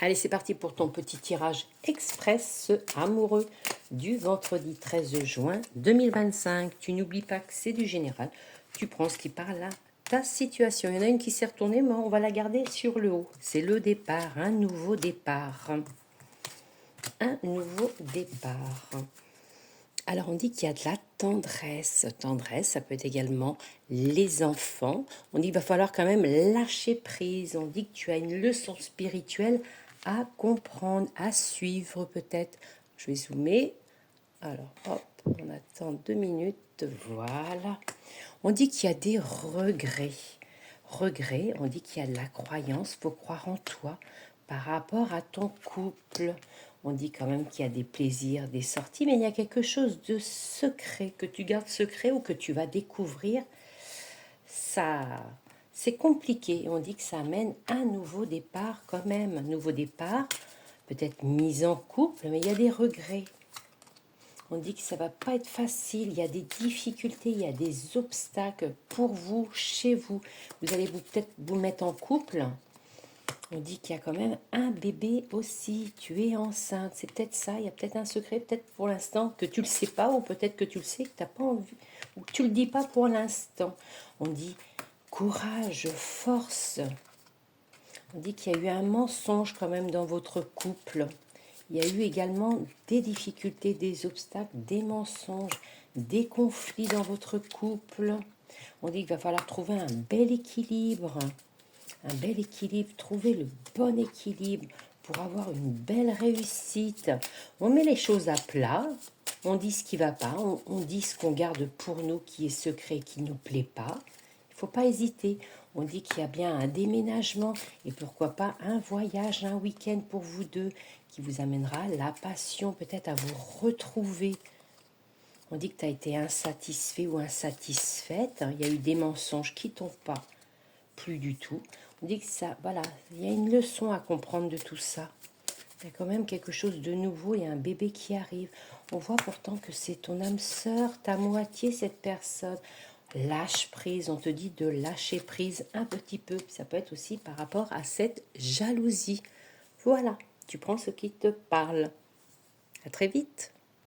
Allez, c'est parti pour ton petit tirage express amoureux du vendredi 13 juin 2025. Tu n'oublies pas que c'est du général. Tu prends ce qui parle à ta situation. Il y en a une qui s'est retournée, mais on va la garder sur le haut. C'est le départ, un nouveau départ. Un nouveau départ. Alors, on dit qu'il y a de la tendresse. Tendresse, ça peut être également les enfants. On dit qu'il va falloir quand même lâcher prise. On dit que tu as une leçon spirituelle à comprendre, à suivre peut-être. Je vais zoomer. Alors, hop, on attend 2 minutes. Voilà. On dit qu'il y a des regrets. Regrets, on dit qu'il y a de la croyance. Il faut croire en toi par rapport à ton couple. On dit quand même qu'il y a des plaisirs, des sorties, mais il y a quelque chose de secret que tu gardes secret ou que tu vas découvrir. Ça, c'est compliqué. On dit que ça amène un nouveau départ quand même. Un nouveau départ, peut-être mise en couple, mais il y a des regrets. On dit que ça va pas être facile, il y a des difficultés, il y a des obstacles pour vous, chez vous. Vous allez peut-être vous mettre en couple. On dit qu'il y a quand même un bébé aussi, tu es enceinte, c'est peut-être ça, il y a peut-être un secret, peut-être pour l'instant que tu ne le sais pas, ou peut-être que tu le sais, que tu n'as pas envie, ou que tu ne le dis pas pour l'instant. On dit courage, force. On dit qu'il y a eu un mensonge quand même dans votre couple. Il y a eu également des difficultés, des obstacles, des mensonges, des conflits dans votre couple. On dit qu'il va falloir trouver un bel équilibre. Un bel équilibre, trouver le bon équilibre pour avoir une belle réussite. On met les choses à plat, on dit ce qui ne va pas, on dit ce qu'on garde pour nous qui est secret, qui ne nous plaît pas. Il ne faut pas hésiter. On dit qu'il y a bien un déménagement et pourquoi pas un voyage, un week-end pour vous deux qui vous amènera la passion, peut-être à vous retrouver. On dit que tu as été insatisfait ou insatisfaite. Il y a eu des mensonges qui ne tombent pas plus du tout. On dit que ça, voilà, il y a une leçon à comprendre de tout ça. Il y a quand même quelque chose de nouveau, il y a un bébé qui arrive. On voit pourtant que c'est ton âme sœur, ta moitié, cette personne. Lâche prise, on te dit de lâcher prise un petit peu. Ça peut être aussi par rapport à cette jalousie. Voilà, tu prends ce qui te parle. À très vite.